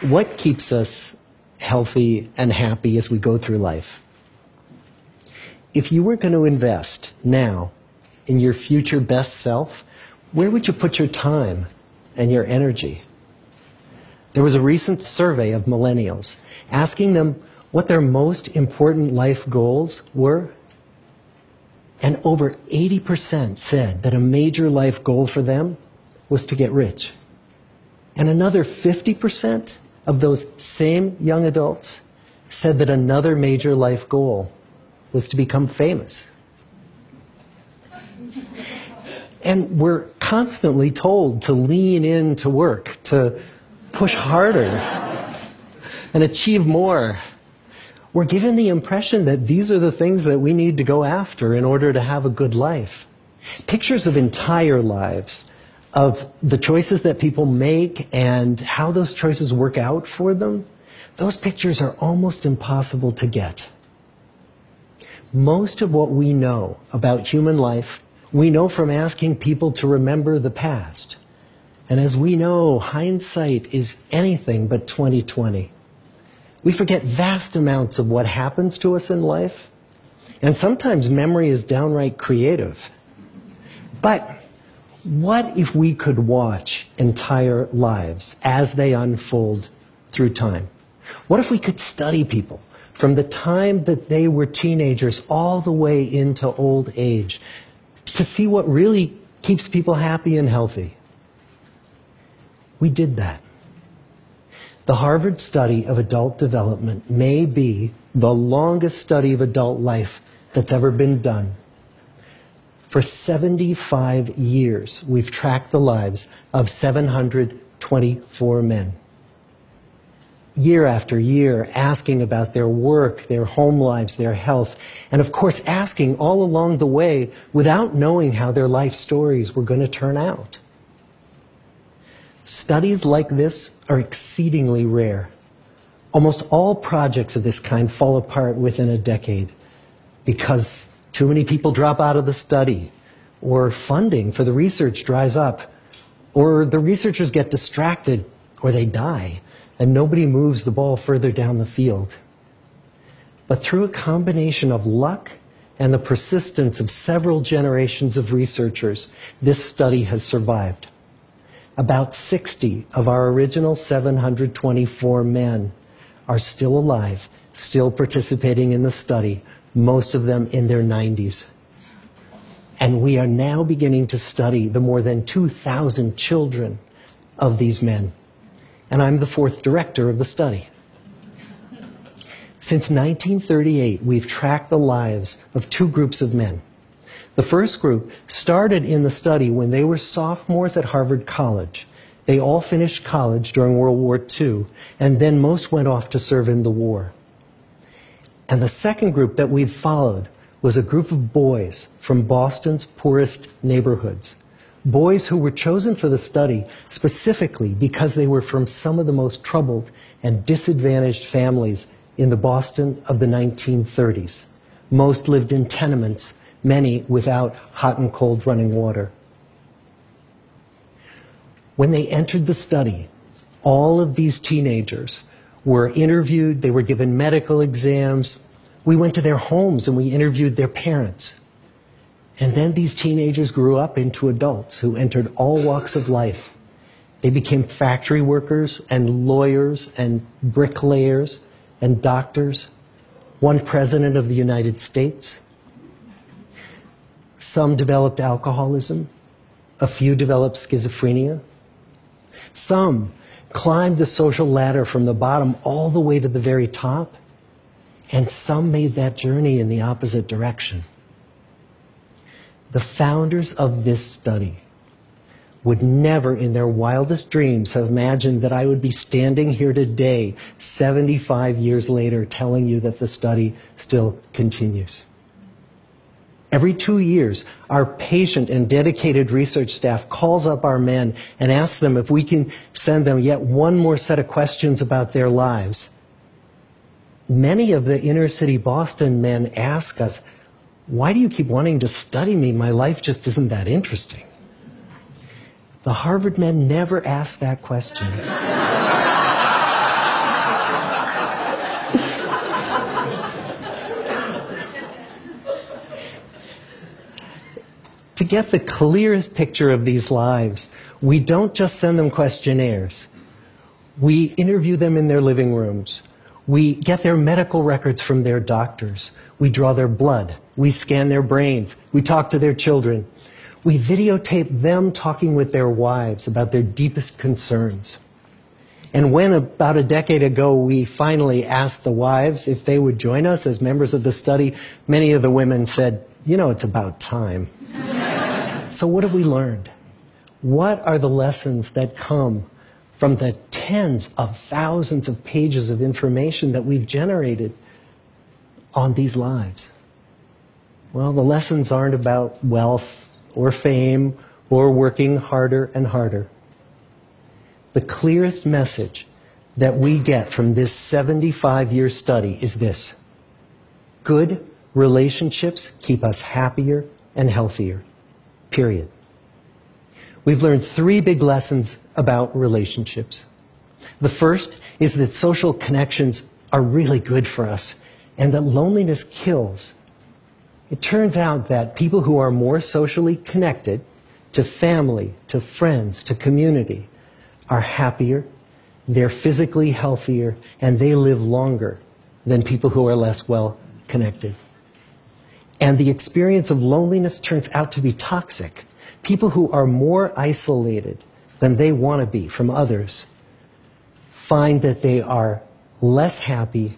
What keeps us healthy and happy as we go through life? If you were going to invest now in your future best self, where would you put your time and your energy? There was a recent survey of millennials asking them what their most important life goals were. And over 80% said that a major life goal for them was to get rich. And another 50% of those same young adults said that another major life goal was to become famous. And we're constantly told to lean into work, to push harder and achieve more. We're given the impression that these are the things that we need to go after in order to have a good life. Pictures of entire lives, of the choices that people make and how those choices work out for them, those pictures are almost impossible to get. Most of what we know about human life, we know from asking people to remember the past. And as we know, hindsight is anything but 20/20. We forget vast amounts of what happens to us in life, and sometimes memory is downright creative. But what if we could watch entire lives as they unfold through time? What if we could study people from the time that they were teenagers all the way into old age to see what really keeps people happy and healthy? We did that. The Harvard study of adult development may be the longest study of adult life that's ever been done. For 75 years, we've tracked the lives of 724 men. Year after year, asking about their work, their home lives, their health, and of course asking all along the way without knowing how their life stories were going to turn out. Studies like this are exceedingly rare. Almost all projects of this kind fall apart within a decade because too many people drop out of the study, or funding for the research dries up, or the researchers get distracted, or they die, and nobody moves the ball further down the field. But through a combination of luck and the persistence of several generations of researchers, this study has survived. About 60 of our original 724 men are still alive, still participating in the study, most of them in their 90s. And we are now beginning to study the more than 2,000 children of these men. And I'm the fourth director of the study. Since 1938, we've tracked the lives of two groups of men. The first group started in the study when they were sophomores at Harvard College. They all finished college during World War II, and then most went off to serve in the war. And the second group that we've followed was a group of boys from Boston's poorest neighborhoods. Boys who were chosen for the study specifically because they were from some of the most troubled and disadvantaged families in the Boston of the 1930s. Most lived in tenements, many without hot and cold running water. When they entered the study, all of these teenagers were interviewed, they were given medical exams. We went to their homes and we interviewed their parents. And then these teenagers grew up into adults who entered all walks of life. They became factory workers and lawyers and bricklayers and doctors, one president of the United States. Some developed alcoholism, a few developed schizophrenia. Some climbed the social ladder from the bottom all the way to the very top, and some made that journey in the opposite direction. The founders of this study would never in their wildest dreams have imagined that I would be standing here today, 75 years later, telling you that the study still continues. Every 2 years, our patient and dedicated research staff calls up our men and asks them if we can send them yet one more set of questions about their lives. Many of the inner city Boston men ask us, "Why do you keep wanting to study me? My life just isn't that interesting." The Harvard men never asked that question. to get the clearest picture of these lives, we don't just send them questionnaires. We interview them in their living rooms. We get their medical records from their doctors. We draw their blood. We scan their brains. We talk to their children. We videotape them talking with their wives about their deepest concerns. And when, about a decade ago, we finally asked the wives if they would join us as members of the study, many of the women said, "You know, it's about time." So what have we learned? What are the lessons that come from the tens of thousands of pages of information that we've generated on these lives? Well, the lessons aren't about wealth or fame or working harder and harder. The clearest message that we get from this 75-year study is this: good relationships keep us happier and healthier, period. We've learned 3 big lessons about relationships. The first is that social connections are really good for us and that loneliness kills. It turns out that people who are more socially connected to family, to friends, to community are happier, they're physically healthier, and they live longer than people who are less well connected. And the experience of loneliness turns out to be toxic. People who are more isolated than they want to be from others find that they are less happy,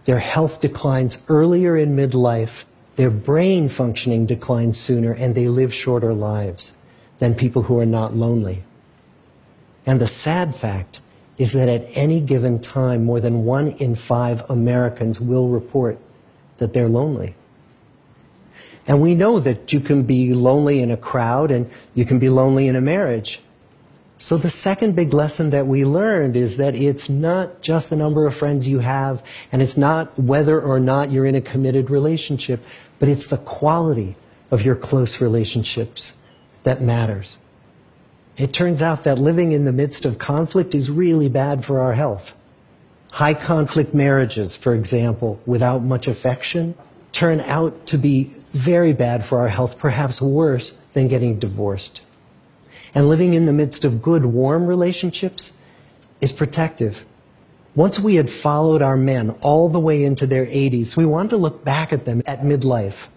their health declines earlier in midlife, their brain functioning declines sooner, and they live shorter lives than people who are not lonely. And the sad fact is that at any given time, more than 1 in 5 Americans will report that they're lonely. And we know that you can be lonely in a crowd and you can be lonely in a marriage. So the second big lesson that we learned is that it's not just the number of friends you have, and it's not whether or not you're in a committed relationship, but it's the quality of your close relationships that matters. It turns out that living in the midst of conflict is really bad for our health. High conflict marriages, for example, without much affection, turn out to be very bad for our health, perhaps worse than getting divorced. And living in the midst of good, warm relationships is protective. Once we had followed our men all the way into their 80s, we wanted to look back at them at midlife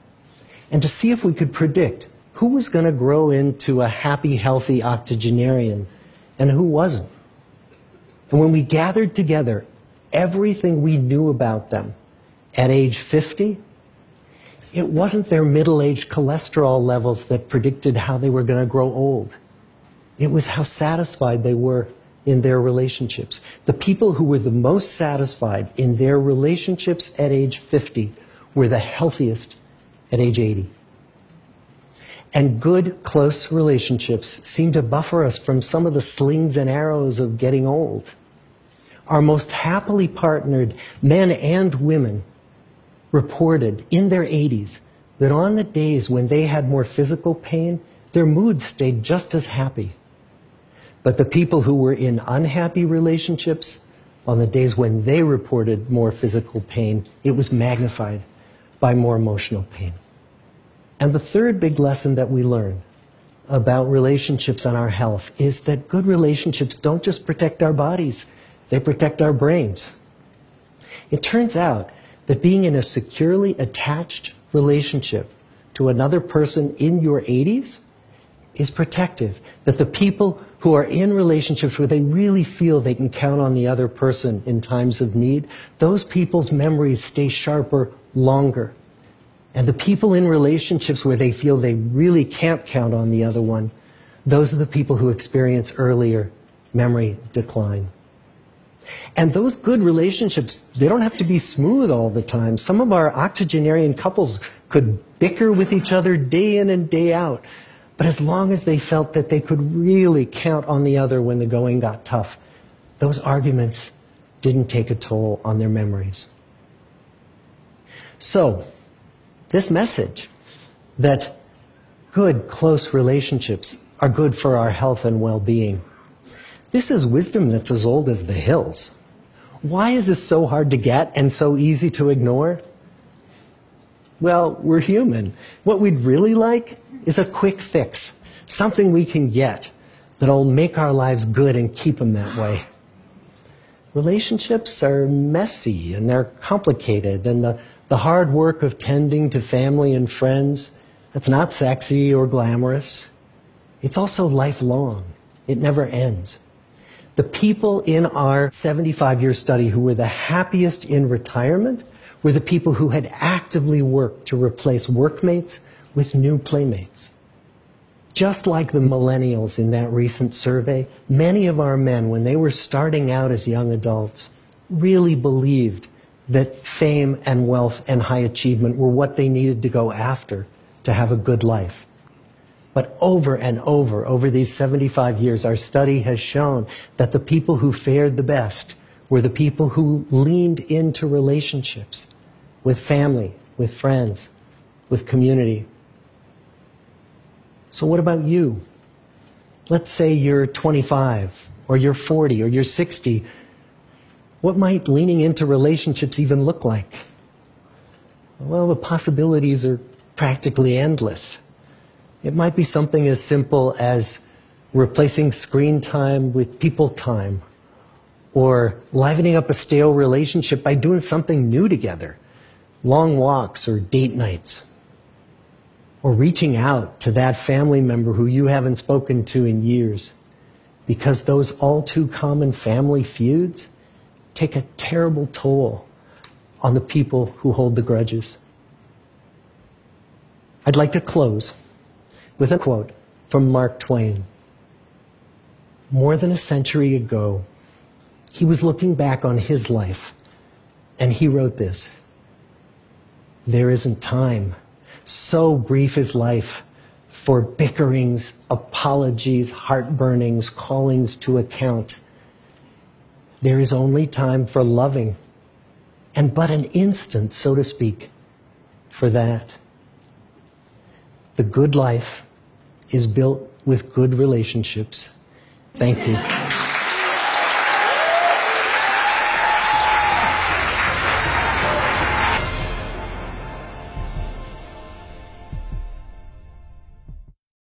and to see if we could predict who was going to grow into a happy, healthy octogenarian and who wasn't. And when we gathered together everything we knew about them at age 50, it wasn't their middle-aged cholesterol levels that predicted how they were going to grow old. It was how satisfied they were in their relationships. The people who were the most satisfied in their relationships at age 50 were the healthiest at age 80. And good, close relationships seem to buffer us from some of the slings and arrows of getting old. Our most happily partnered men and women reported in their 80s that on the days when they had more physical pain, their moods stayed just as happy. But the people who were in unhappy relationships, on the days when they reported more physical pain, it was magnified by more emotional pain. And the third big lesson that we learn about relationships and our health is that good relationships don't just protect our bodies, they protect our brains. It turns out that being in a securely attached relationship to another person in your 80s is protective. That the people who are in relationships where they really feel they can count on the other person in times of need, those people's memories stay sharper longer. And the people in relationships where they feel they really can't count on the other one, those are the people who experience earlier memory decline. And those good relationships, they don't have to be smooth all the time. Some of our octogenarian couples could bicker with each other day in and day out. But as long as they felt that they could really count on the other when the going got tough, those arguments didn't take a toll on their memories. So, this message that good, close relationships are good for our health and well-being, this is wisdom that's as old as the hills. Why is this so hard to get and so easy to ignore? Well, we're human. What we'd really like is a quick fix, something we can get that'll make our lives good and keep them that way. Relationships are messy and they're complicated, and the hard work of tending to family and friends, that's not sexy or glamorous. It's also lifelong. It never ends. The people in our 75-year study who were the happiest in retirement were the people who had actively worked to replace workmates with new playmates. Just like the millennials in that recent survey, many of our men, when they were starting out as young adults, really believed that fame and wealth and high achievement were what they needed to go after to have a good life. But over and over these 75 years, our study has shown that the people who fared the best were the people who leaned into relationships with family, with friends, with community. So what about you? Let's say you're 25, or you're 40, or you're 60. What might leaning into relationships even look like? Well, the possibilities are practically endless. It might be something as simple as replacing screen time with people time, or livening up a stale relationship by doing something new together, long walks or date nights, or reaching out to that family member who you haven't spoken to in years, because those all too common family feuds take a terrible toll on the people who hold the grudges. I'd like to close with a quote from Mark Twain. More than a century ago, he was looking back on his life, and he wrote this: "There isn't time. So brief is life for bickerings, apologies, heartburnings, callings to account. There is only time for loving, and but an instant, so to speak, for that. The good life is built with good relationships." Thank you.